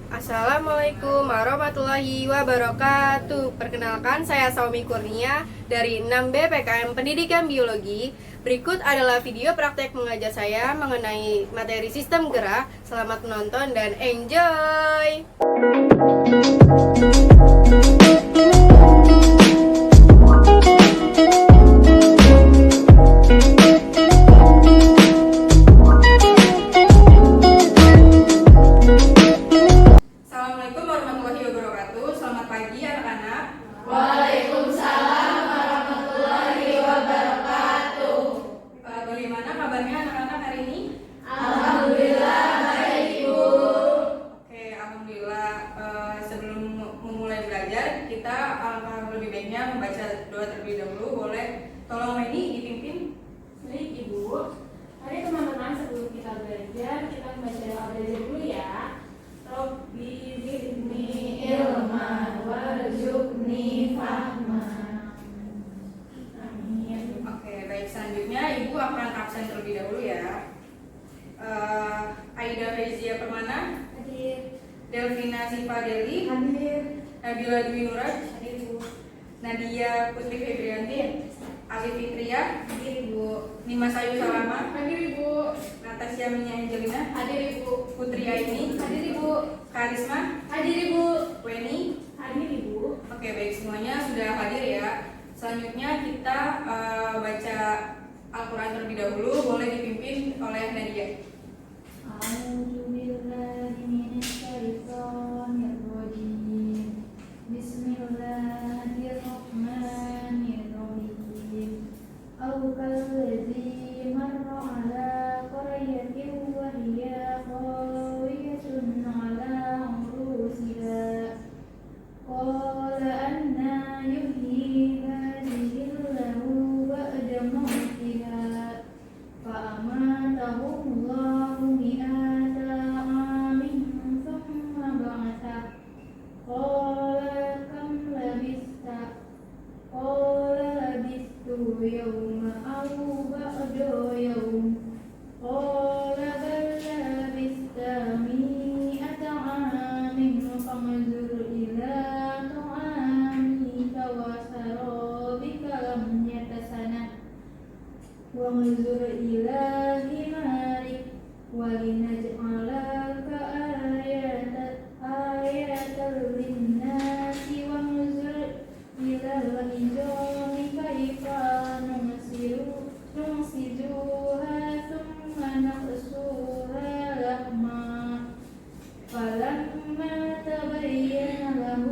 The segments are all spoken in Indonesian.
Assalamualaikum warahmatullahi wabarakatuh. Perkenalkan, saya Saumi Kurnia dari 6B PKM Pendidikan Biologi. Berikut adalah video praktek mengajar saya mengenai materi sistem gerak. Selamat menonton dan enjoy. Assalamualaikum warahmatullahi wabarakatuh. Selamat pagi anak-anak. Waalaikumsalam warahmatullahi wabarakatuh. Bagaimana kabarnya anak-anak hari ini? Alhamdulillah baik Ibu. Oke, alhamdulillah. Sebelum memulai belajar, kita alangkah lebih baiknya membaca doa terlebih dahulu. Boleh tolong Weni dipimpin? Baik Ibu, mari teman-teman sebelum kita belajar, kita membaca doa belajar dulu ya. Robbi zidni ilma warzuqni fahma. Amin. Oke, baik. Selanjutnya Ibu akan absen terlebih dahulu ya. Aida Faizia Permana, Hadir. Delvina Sifadeli, Hadir. Nabila Dwi Nuraj, Hadir Ibu. Nadia Putri Febrianti, Ali Fitria, Hadir Ibu. Nimas Ayu Salama, Hadir Ibu. Natasha Minya Angelina, Hadir Ibu. Putri Aini, Hadir Ibu. Karisma, Hadir Ibu. Weni. Hadir Ibu. Oke, baik, semuanya sudah hadir ya. Selanjutnya kita baca Al-Quran terlebih dahulu. Boleh dipimpin oleh Nadia. A'udzubillahi minasyaitonirrajim. Bismillahirrahmanirrahim. Aw kalladzi marra 'ala qaryatin wa hiya khawiyatun 'ala 'urusiha. Qala anna yuhyi hadhihi Allahu ba'da mawtiha. فأماته الله مئة عام ثم بعثه قال كم لبثت قال لبثت يوما أو بعض يوم قال بل لبثت مئة عام فانظر إلى طعامك وشرابك لم يتسنه وانظر إلى ثمارك ولنجعلك آية للناس وانظر إلى العظام كيف ننسجها ثم نقصها لحما فلما تبين له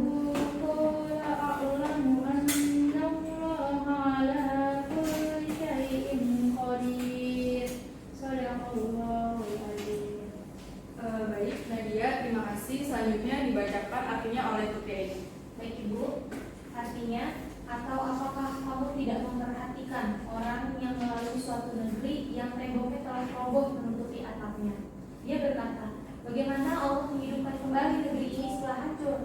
قال أعلم أن الله على كل شيء قدير. Shadaqallahul adzim. Baik, Nadia, terima kasih. Selanjutnya dibacakan artinya oleh Putri Aini. Baik Ibu, artinya atau apakah kamu tidak memperhatikan orang yang melalui suatu negeri yang temboknya telah roboh menutupi atapnya? Dia berkata, bagaimana Allah menghidupkan kembali negeri ini setelah hancur?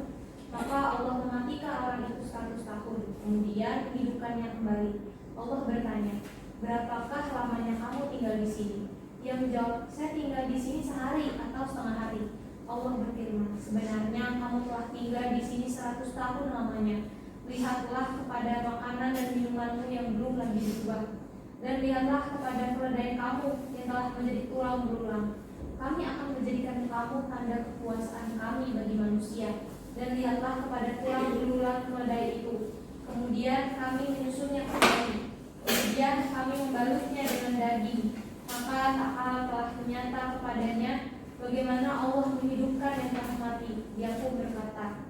Maka Allah mematikan orang itu 100 tahun, kemudian menghidupkannya kembali. Allah bertanya, berapakah lamanya kamu tinggal di sini? Dia menjawab, saya tinggal di sini sehari atau setengah hari. Allah berfirman, sebenarnya kamu telah tinggal di sini 100 tahun lamanya. Lihatlah kepada makanan dan minumanmu yang belum lagi berubah, dan lihatlah kepada keledai kamu yang telah menjadi tulang berulang. Kami akan menjadikan kamu tanda kekuasaan kami bagi manusia, dan lihatlah kepada tulang berulang keledai itu. Kemudian kami menyusunnya kembali. Kemudian kami membalutnya dengan daging. Maka Ta'ala telah menyata kepadanya bagaimana Allah menghidupkan yang telah mati. Dia pun berkata,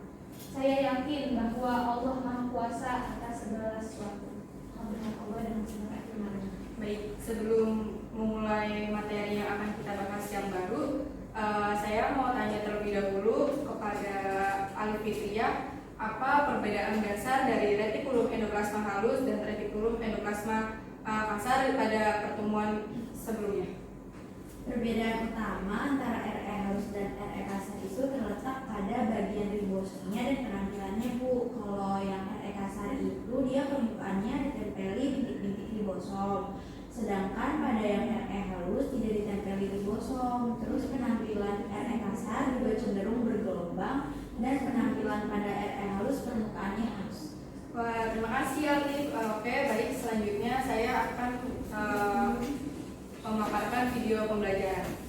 saya yakin bahwa Allah Maha Kuasa atas segala sesuatu. Alhamdulillah Allah dan segala firman-Nya. Baik, sebelum memulai materi yang akan kita bahas yang baru, saya mau tanya terlebih dahulu kepada Ali Fitria, apa perbedaan dasar dari retikulum endoplasma halus dan retikulum endoplasma kasar pada pertemuan sebelumnya? Perbedaan utama antara RE halus dan RE kasar itu terletak pada bagian ribosomnya dan penampilannya Bu. Kalau yang RE kasar itu dia permukaannya ditempeli bintik-bintik ribosom, sedangkan pada yang RE halus tidak ditempeli ribosom. Terus penampilan RE kasar juga cenderung bergelombang Terima kasih Alif. Oke, baik, selanjutnya saya akan memaparkan video pembelajaran.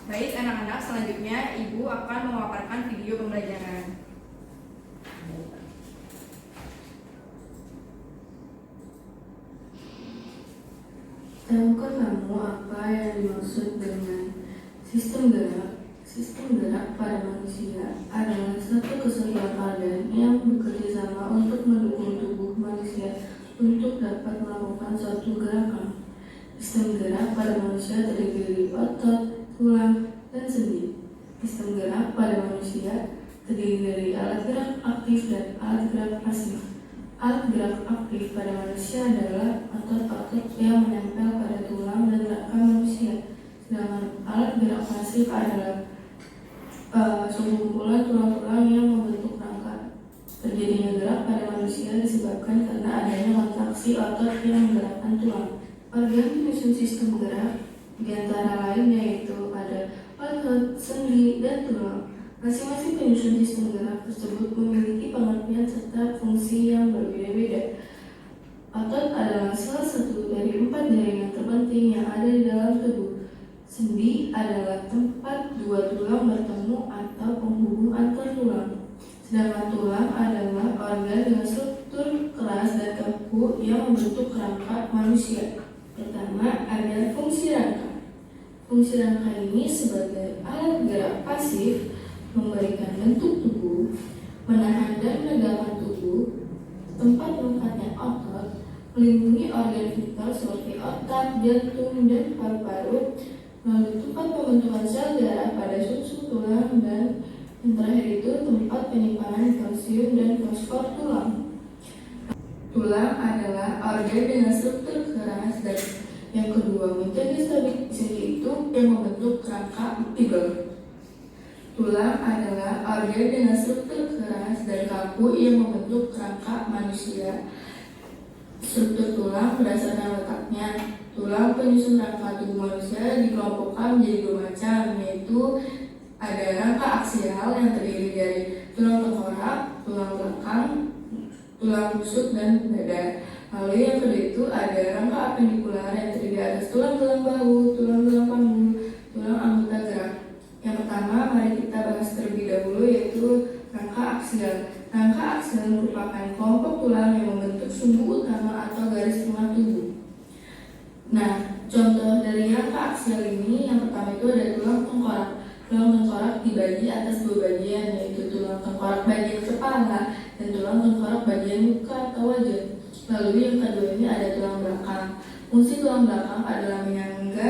Baik anak-anak, selanjutnya Ibu akan memaparkan video pembelajaran. Tahukah kamu apa yang dimaksud dengan sistem gerak? Sistem gerak pada manusia adalah satu kesatuan organ yang bekerja sama untuk mendukung tubuh manusia untuk dapat melakukan suatu gerakan. Sistem gerak pada manusia terdiri dari otot, tulang, dan sendi. Sistem gerak pada manusia terdiri dari alat gerak aktif dan alat gerak pasif. Alat gerak aktif pada manusia adalah otot-otot yang menempel pada tulang dan rangka manusia. Sedangkan alat gerak pasif adalah sekumpulan tulang-tulang yang membentuk rangka. Terjadinya gerak pada manusia disebabkan karena adanya kontraksi otot yang menggerakkan tulang. Organ penyusun sistem gerak di antara lain yaitu ada otot, sendi, dan tulang. Masing-masing penyusun sistem gerak tersebut memiliki pengertian serta fungsi yang berbeda-beda. Otot adalah salah satu dari 4 jaringan terpenting yang ada di dalam tubuh. Sendi adalah tempat 2 tulang bertemu atau penghubung antar tulang. Sedangkan tulang adalah organ dengan struktur keras dan kaku yang membentuk rangka manusia. Pertama, ada fungsi rangka. Fungsi rangka ini sebagai alat gerak pasif memberikan bentuk tubuh, menahan dan menegakkan tubuh, tempat melekatnya otot, melindungi organ vital seperti otak, jantung, dan paru-paru, lalu tempat pembentukan sel darah pada susu tulang, dan yang terakhir itu tempat penyimpanan kalsium dan fosfor tulang. Tulang adalah organ dengan struktur keras dan yang kedua menjadi stabilisasi itu yang membentuk rangka vertebral. Tulang adalah organ dengan struktur keras dan kaku yang membentuk rangka manusia. Struktur tulang berdasarkan letaknya. Tulang penyusun rangka tubuh manusia dikelompokkan menjadi 2 macam, yaitu ada rangka aksial yang terdiri dari tulang tengkorak, tulang belakang, tulang rusuk, dan dada. Lalu yang kedua itu ada rangka apendikular yang terdiri atas tulang-tulang bahu, tulang-tulang panggul, tulang anggota gerak. Yang pertama, mari kita bahas terlebih dahulu yaitu rangka aksial. Rangka aksial merupakan kelompok tulang yang membentuk sumbu utama atau garis tengah tubuh. Nah, contoh dari rangka aksial ini yang pertama itu ada tulang tengkorak. Tulang tengkorak dibagi atas 2 bagian, yaitu tulang tengkorak bagian kepala dan tulang tengkorak bagian muka atau wajah. Lalu yang kedua ini ada tulang belakang. Fungsi tulang belakang adalah menyangga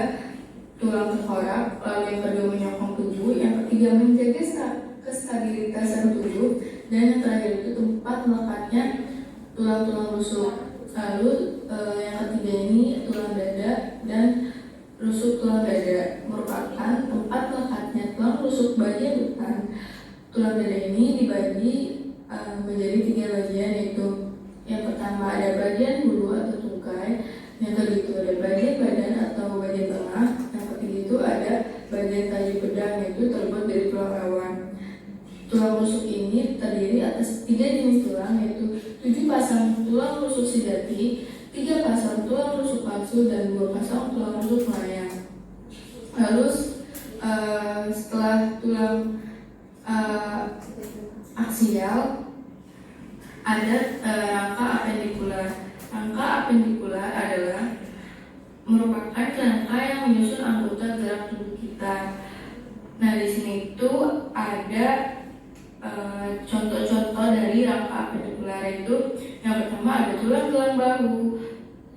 tulang tengkorak, lalu yang kedua menyokong tubuh, yang ketiga menjaga kestabilitasan tubuh, dan yang terakhir itu tempat melekatnya tulang-tulang rusuk. Lalu yang ketiga ini tulang dada dan rusuk tulang dada merupakan tempat melekatnya tulang rusuk bagian depan. Tulang dada ini dibagi menjadi 3 bagian, yaitu yang pertama ada bagian bulu atau tungkai, yang kedua itu ada bagian badan atau bagian tengah, yang ketiga itu ada bagian taji pedang yaitu terbuat dari tulang rawan. Tulang rusuk ini terdiri atas 3 jenis tulang, yaitu 7 pasang tulang rusuk sejati, 3 pasang tulang rusuk palsu, dan 2 pasang tulang rusuk melayang. Lalu setelah tulang aksial ada rangka apendikular. Rangka apendikular adalah merupakan rangka yang menyusun anggota gerak tubuh kita. Nah, di sini itu ada contoh-contoh dari rangka apendikular itu. Yang pertama ada tulang-tulang bahu,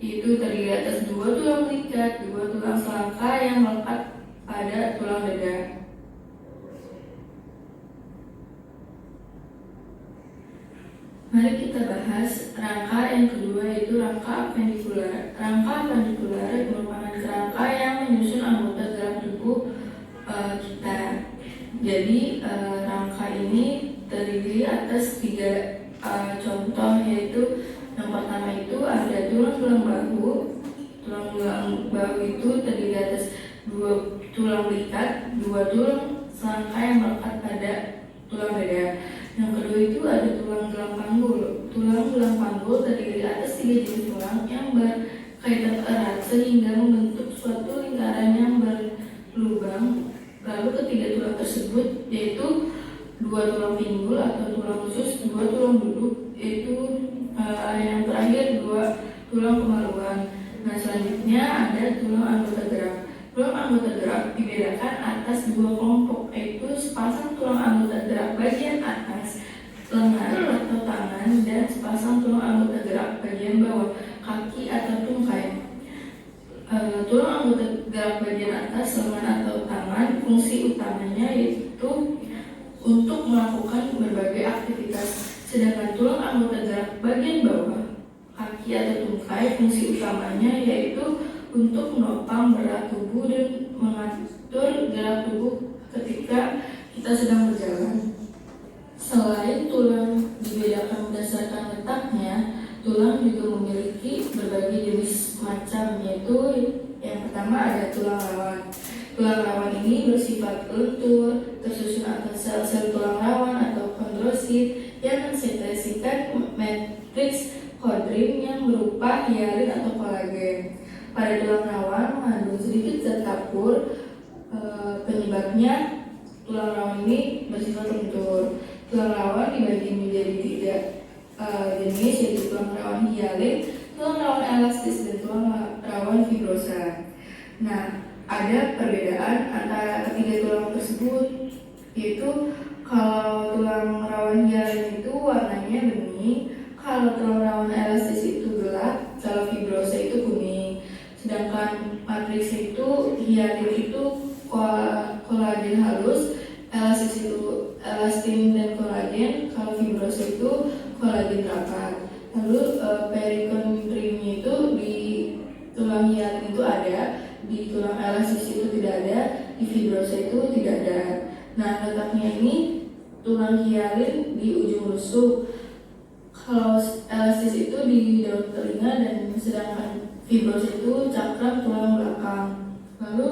itu terdiri atas 2 tulang belikat, 2 tulang selangka yang melekat pada tulang dada. Mari kita bahas rangka yang kedua, yaitu rangka apendikular. Rangka apendikular merupakan rangka yang menyusun anggota gerak tubuh kita. Jadi rangka ini terdiri atas 3 contoh, yaitu yang pertama itu ada tulang-tulang bahu. Tulang-tulang bahu itu terdiri atas 2 tulang belikat, 2 tulang selangka yang melekat pada tulang dada. Yang kedua itu ada tulang gelang panggul. Tulang gelang panggul terdiri atas 3 jenis tulang yang berkaitan erat sehingga membentuk suatu lingkaran yang berlubang. Lalu ketiga tulang tersebut yaitu 2 tulang pinggul atau tulang khusus, 2 tulang duduk, yaitu yang terakhir 2 tulang kemaluan. Nah, selanjutnya ada tulang anggota gerak. Tulang anggota gerak dibedakan atas 2 kelompok, yaitu sepasang tulang anggota gerak bagian atas lengan atau tangan dan sepasang tulang anggota gerak bagian bawah kaki atau tungkai. Tulang anggota gerak bagian atas lengan atau tangan fungsi utamanya yaitu untuk melakukan berbagai aktivitas, sedangkan tulang anggota gerak bagian bawah kaki atau tungkai fungsi utamanya yaitu untuk menopang berat tubuh dan mengatur gerak tubuh ketika kita sedang berjalan. Selain tulang dibedakan berdasarkan letaknya, tulang juga memiliki berbagai jenis macam, yaitu yang pertama ada tulang rawan. Tulang rawan ini bersifat lentur, tersusun atas sel-sel tulang rawan atau kondrosit yang mensekresikan matriks kondrin yang berupa hialin atau kolagen. Pada tulang rawan mengandung sedikit zat kapur, penyebabnya tulang rawan ini bersifat lentur. Tulang rawan dibagi menjadi 3 jenis, yaitu tulang rawan hialin, tulang rawan elastis, dan tulang rawan fibrosa. Nah, ada perbedaan antara ketiga tulang tersebut, yaitu kalau tulang rawan hialin itu warnanya bening, kalau tulang rawan elastis itu gelap, kalau fibrosa itu kuning. Sedangkan matriks itu hialin itu kolagen halus, elastis itu elastin dan kolagen, kalau fibrosa itu kolagen rapat. Lalu perikondriumnya itu di tulang hialin itu ada, di tulang elastis itu tidak ada, di fibrosa itu tidak ada. Nah, letaknya ini tulang hialin di ujung rusuk, kalau elastis itu di daun telinga, dan sedangkan fibrosa itu cakram tulang belakang. Lalu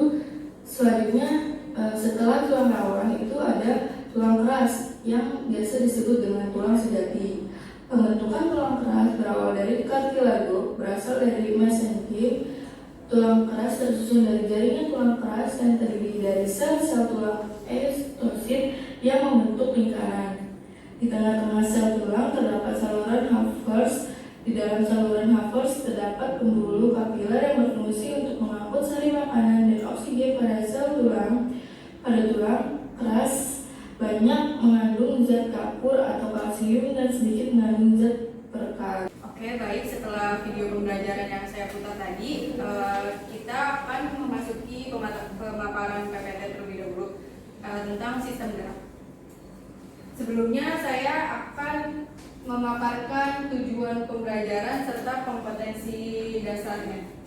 selanjutnya setelah tulang rawan itu ada tulang keras yang biasa disebut dengan tulang sejati. Pembentukan tulang keras berawal dari kartilago, berasal dari mesenkim. Tulang keras tersusun dari jaringan tulang keras yang terdiri dari sel-sel tulang eostosit yang membentuk lingkaran. Di tengah-tengah sel tulang terdapat saluran Haffers. Di dalam saluran Haffers terdapat pembuluh kapiler yang berfungsi untuk mengangkut sari makanan dan oksigen pada sel tulang. Pada tulang keras banyak mengandung zat kapur atau kalsium dan sedikit mengandung zat perkat. Oke, baik. Setelah video pembelajaran yang saya putar tadi, kita akan memasuki pemaparan PPT terlebih dahulu tentang sistem gerak. Sebelumnya saya akan memaparkan tujuan pembelajaran serta kompetensi dasarnya.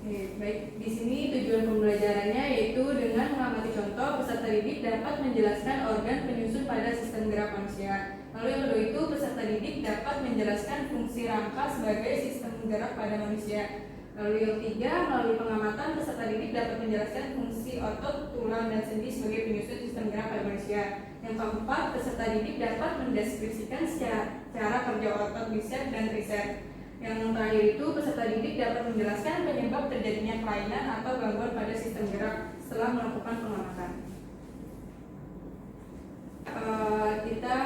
Oke, baik. Di sini tujuan pembelajarannya yaitu dengan mengamati contoh, peserta didik dapat menjelaskan organ penyusun pada sistem gerak manusia. Lalu yang kedua itu peserta didik dapat menjelaskan fungsi rangka sebagai sistem gerak pada manusia. Lalu yang ketiga, melalui pengamatan peserta didik dapat menjelaskan fungsi otot, tulang, dan sendi sebagai penyusun sistem gerak pada manusia. Yang keempat, peserta didik dapat mendeskripsikan cara kerja otot bisep dan tricep. Yang terakhir itu, peserta didik dapat menjelaskan penyebab terjadinya kelainan atau gangguan pada sistem gerak setelah melakukan pengamatan. Kita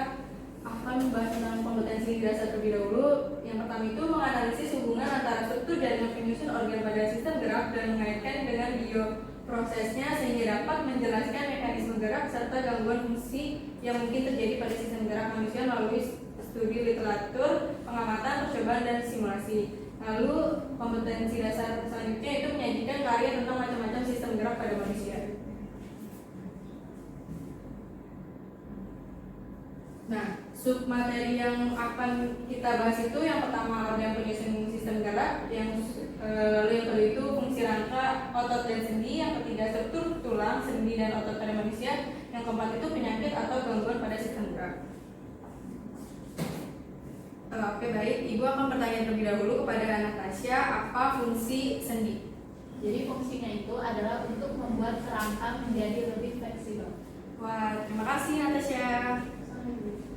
akan membahas tentang kompetensi dasar terlebih dahulu. Yang pertama itu menganalisis hubungan antara struktur jaringan penyusun organ pada sistem gerak dan mengaitkan dengan bioprosesnya sehingga dapat menjelaskan mekanisme gerak serta gangguan fungsi yang mungkin terjadi pada sistem gerak manusia melalui studi literatur, pengamatan, percobaan, dan simulasi. Lalu kompetensi dasar selanjutnya itu menyajikan karya tentang macam-macam sistem gerak pada manusia. Nah, submateri yang akan kita bahas itu yang pertama organ penyusun sistem gerak, yang kedua itu fungsi rangka, otot dan sendi, yang ketiga struktur tulang, sendi dan otot pada manusia, yang keempat itu penyakit atau gangguan pada sistem gerak. baik, Ibu akan bertanya terlebih dahulu kepada Natasha, apa fungsi sendi? Jadi fungsinya itu adalah untuk membuat kerangka menjadi lebih fleksibel. Wah, terima kasih Natasha.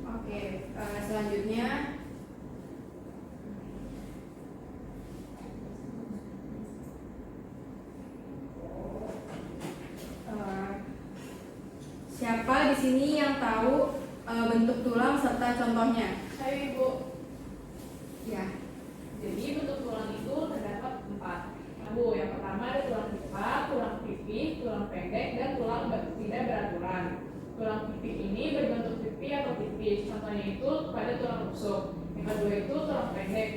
Oke, selanjutnya siapa di sini yang tahu bentuk tulang serta contohnya? Saya Ibu. Ya. Jadi bentuk tulang itu terdapat 4. Nah, Bu, yang pertama ada tulang pipa, tulang pipi, tulang pendek, dan tulang tidak beraturan. Tulang pipi ini berbentuk pipi atau tipis. Contohnya itu pada tulang rusuk. Yang kedua itu tulang pendek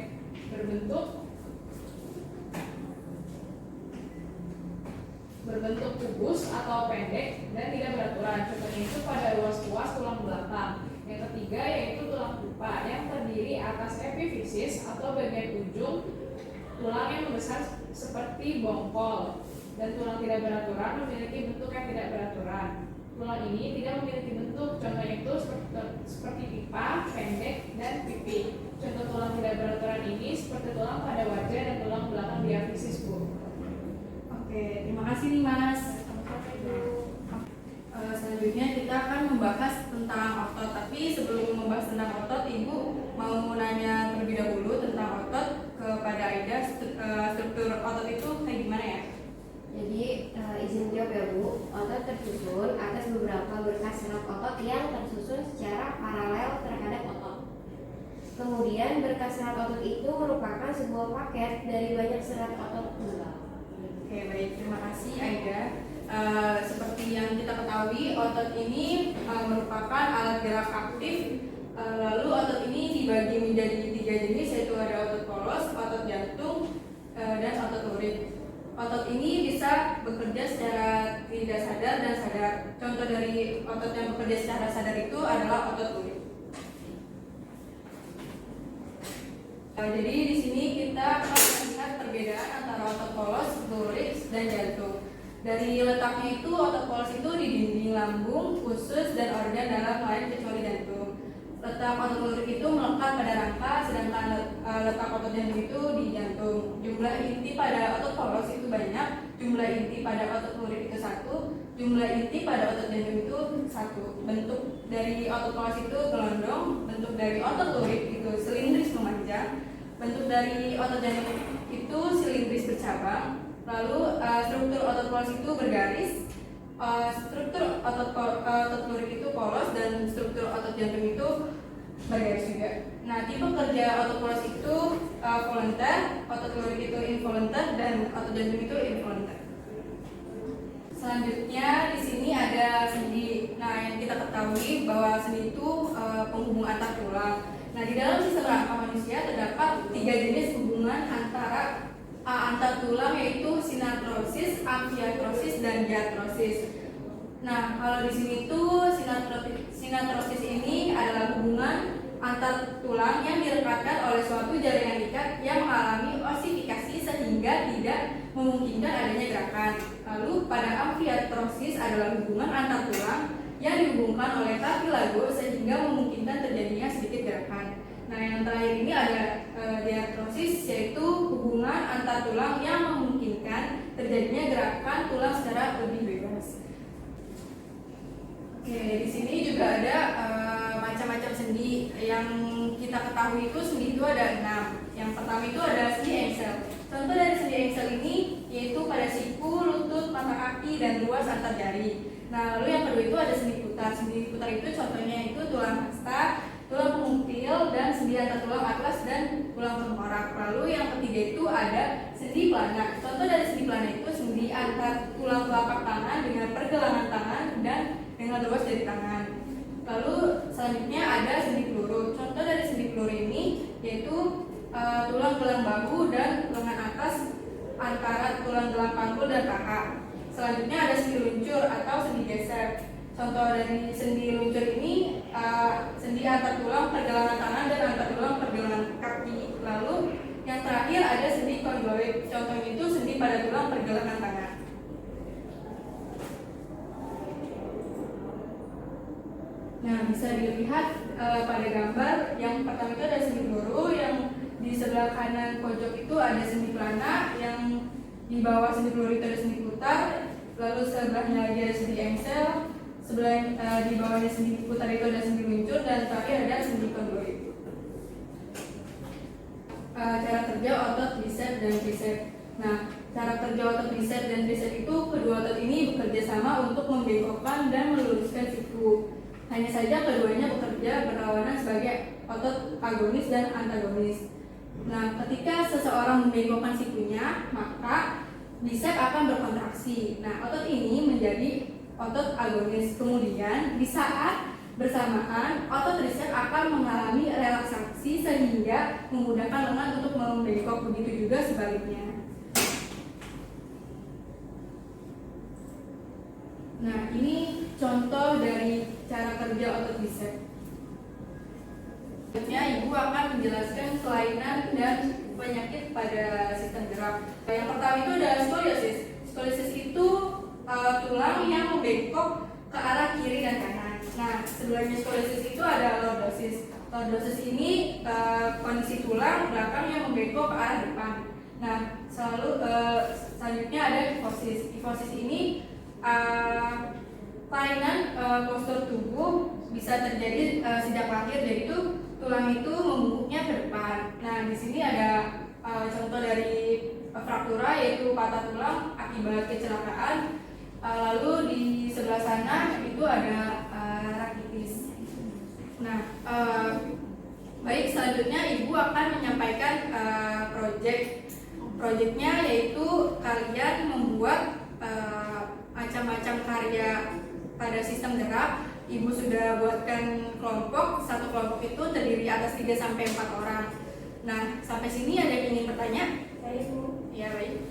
berbentuk kubus atau pendek dan tidak beraturan. Contohnya itu pada ruas-ruas tulang belakang. Yang ketiga yaitu tulang pupa yang terdiri atas epifisis atau bagian ujung tulang yang membesar seperti bongkol, dan tulang tidak beraturan memiliki bentuk yang tidak beraturan. Tulang ini tidak memiliki bentuk, contohnya itu seperti pipa, pendek, dan pipi. Contoh tulang tidak beraturan ini seperti tulang pada wajah dan tulang belakang diafisis, Bu. Oke, terima kasih nih Mas. Selanjutnya kita akan membahas tentang otot. Tapi sebelum membahas tentang otot, Ibu mau nanya terlebih dahulu tentang otot kepada Aida. Struktur otot itu kayak gimana ya? Jadi izin jawab ya Bu. Otot tersusun atas beberapa berkas serat otot yang tersusun secara paralel terhadap otot. Kemudian berkas serat otot itu merupakan sebuah paket dari banyak serat otot tunggal. Oke, baik, terima kasih Aida. Seperti yang kita ketahui, otot ini merupakan alat gerak aktif. Lalu otot ini dibagi menjadi 3 jenis, yaitu ada otot polos, otot jantung, dan otot lurik. Otot ini bisa bekerja secara tidak sadar dan sadar. Contoh dari otot yang bekerja secara sadar itu adalah otot lurik. Jadi di sini kita akan melihat perbedaan antara otot polos, lurik, dan jantung. Dari letaknya itu, otot polos itu di dinding lambung, usus, dan organ dalam lain kecuali jantung. Letak otot lurik itu melekat pada rangka, sedangkan letak otot jantung itu di jantung. Jumlah inti pada otot polos itu banyak, jumlah inti pada otot lurik itu 1, jumlah inti pada otot jantung itu 1. Bentuk dari otot polos itu gelondong, bentuk dari otot lurik itu silindris memanjang, bentuk dari otot jantung itu silindris bercabang. Lalu struktur otot polos itu bergaris, struktur otot lurik itu polos, dan struktur otot jantung itu bergaris juga. Nah, tipe kerja otot polos itu volunteer, otot lurik itu involunteer, dan otot jantung itu involunteer. Selanjutnya di sini ada sendi. Nah, yang kita ketahui bahwa sendi itu penghubung antar tulang. Nah, di dalam sistem rangka manusia terdapat 3 jenis hubungan antar tulang, yaitu sinartrosis, amfiartrosis, dan diartrosis. Nah, kalau di sini tuh sinartrosis ini adalah hubungan antar tulang yang direkatkan oleh suatu jaringan ikat yang mengalami osifikasi sehingga tidak memungkinkan adanya gerakan. Lalu pada amfiartrosis adalah hubungan antar tulang yang dihubungkan oleh kartilago sehingga memungkinkan terjadinya sedikit gerakan. Nah, yang terakhir ini ada diartrosis, yaitu hubungan antar tulang yang memungkinkan terjadinya gerakan tulang secara lebih bebas. Oke, di sini juga ada macam-macam sendi yang kita ketahui itu. Sendi itu ada 6. Yang pertama itu ada sendi engsel. Contoh dari sendi engsel ini yaitu pada siku, lutut, mata kaki, dan ruas antar jari. Nah, lalu yang kedua itu ada sendi putar. Sendi putar itu contohnya itu tulang hasta, tulang pengutil, dan sendi antar tulang atlas dan tulang tengkorak. Lalu yang ketiga itu ada sendi plana. Contoh dari sendi plana itu sendi antar tulang telapak tangan dengan pergelangan tangan dan dengan ruas jari tangan. Lalu selanjutnya ada sendi peluru. Contoh dari sendi peluru ini yaitu tulang gelang bahu dan lengan atas antara tulang gelang panggul dan paha. Selanjutnya ada sendi luncur atau sendi geser. Contoh dari sendi luncur ini sendi antar tulang pergelangan tangan dan antar tulang pergelangan kaki. Lalu yang terakhir ada sendi kondyloid. Contohnya itu sendi pada tulang pergelangan tangan. Nah, bisa dilihat pada gambar yang pertama itu ada sendi peluru, yang di sebelah kanan pojok itu ada sendi pelana, yang di bawah sendi peluru itu ada sendi putar, lalu sebelahnya lagi ada sendi engsel, di bawahnya sendi putar itu ada sendi luncur, dan terakhir ada sendi kondoid. Cara kerja otot bicep dan tricep. Nah, cara kerja otot bicep dan tricep itu kedua otot ini bekerja sama untuk membengkokkan dan meluruskan siku. Hanya saja keduanya bekerja berlawanan sebagai otot agonis dan antagonis. Nah, ketika seseorang membengkokkan sikunya, maka bicep akan berkontraksi. Nah, otot ini menjadi otot agonis. Kemudian di saat bersamaan, otot tricep akan mengalami relaksasi sehingga memudahkan lengan untuk membengkok. Begitu juga sebaliknya. Nah, ini contoh dari cara kerja otot bicep. Selanjutnya, Ibu akan menjelaskan kelainan dan penyakit pada sistem gerak. Yang pertama itu ada skoliosis. Skoliosis itu tulang yang membengkok ke arah kiri dan kanan. Nah, sebelahnya skoliosis itu ada lordosis. Lordosis ini kondisi tulang belakang yang membengkok ke arah depan. Nah, selanjutnya ada kifosis. Kifosis ini kelainan postur tubuh bisa terjadi sejak lahir, yaitu tulang itu membungkuknya ke depan. Nah, di sini ada contoh dari fraktura, yaitu patah tulang akibat kecelakaan. Lalu di sebelah sana itu ada rakitis. Nah, baik, selanjutnya Ibu akan menyampaikan proyeknya, yaitu kalian membuat macam-macam karya pada sistem gerak. Ibu sudah buatkan kelompok, satu kelompok itu terdiri atas 3-4 orang. Nah, sampai sini ada yang ingin bertanya? Saya Bu. Ya, baik.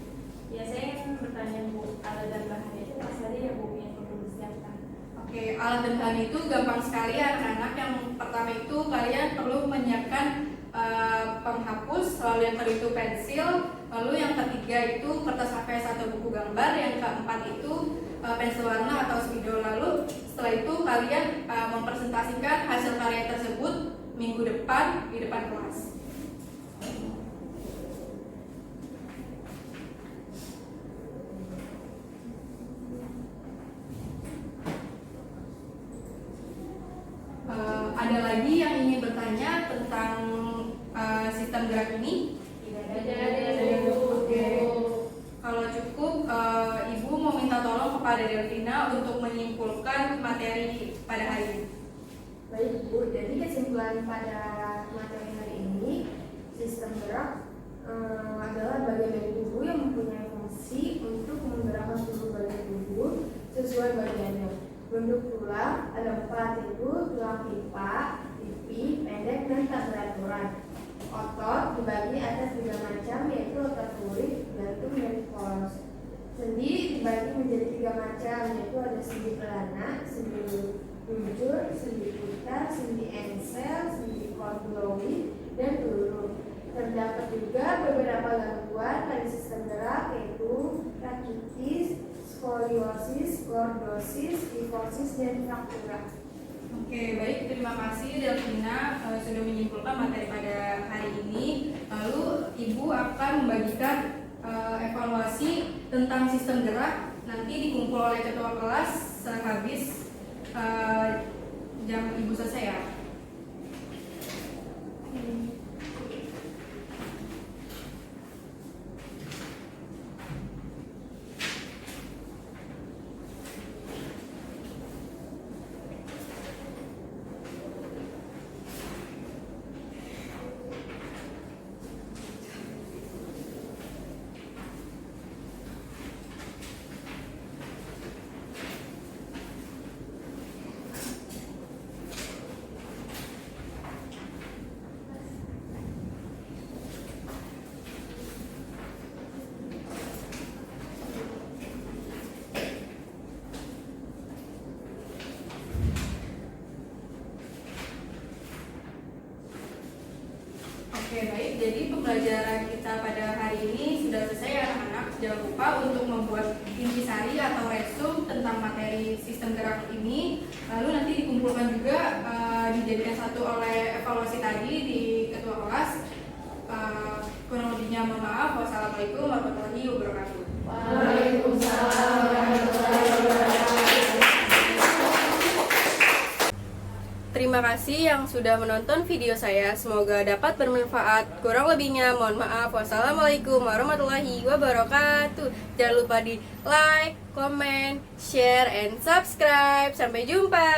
Ya, saya ingin bertanya Bu, alat dan bahannya itu apa saja ya Bu yang perlu disiapkan? Oke, alat dan bahan itu gampang sekali anak-anak. Yang pertama itu kalian perlu menyiapkan penghapus, lalu yang kedua itu pensil, lalu yang ketiga itu kertas HVS atau buku gambar, yang keempat itu pensil warna atau spidol. Lalu setelah itu kalian mempresentasikan hasil karya tersebut minggu depan di depan kelas. Ada lagi yang ingin bertanya tentang sistem gerak ini? Tidak ada Bu. Oke. Kalau cukup, Ibu mau minta tolong kepada Delvina untuk menyimpulkan materi pada hari ini. Baik Bu, jadi kesimpulan pada materi hari ini, sistem gerak adalah bagian dari tubuh yang mempunyai fungsi untuk menggerakkan seluruh bagian tubuh sesuai bagiannya. Bentuk tulang ada 4, yaitu tulang pipa, pipi, pendek, dan tak beraturan. Otot dibagi atas 3 macam, yaitu otot lurik, jantung, dan poros. Sendi dibagi menjadi 3 macam, yaitu ada sendi pelana, sendi luncur, sendi putar, sendi engsel, sendi kondoid, dan peluru. Terdapat juga beberapa gangguan pada sistem gerak, yaitu rakitis, skoliosis, lordosis, kifosis, dan fraktura. Oke, baik, terima kasih Delvina sudah menyimpulkan materi pada hari ini. Lalu Ibu akan membagikan evaluasi tentang sistem gerak, nanti dikumpul oleh ketua kelas sehabis jam Ibu selesai ya. Oke, baik, jadi pembelajaran kita pada hari ini sudah selesai anak-anak. Jangan lupa untuk membuat intisari atau resum tentang materi sistem gerak ini, lalu nanti dikumpulkan dikumpulkan juga dijadikan satu oleh evaluasi tadi di ketua kelas. Kurang lebihnya mohon maaf. Wassalamualaikum warahmatullahi wabarakatuh. Waalaikumsalam warahmatullahi wabarakatuh. Terima kasih yang sudah menonton video saya. Semoga dapat bermanfaat. Kurang lebihnya mohon maaf. Wassalamualaikum warahmatullahi wabarakatuh. Jangan lupa di like, comment, share, and subscribe. Sampai jumpa.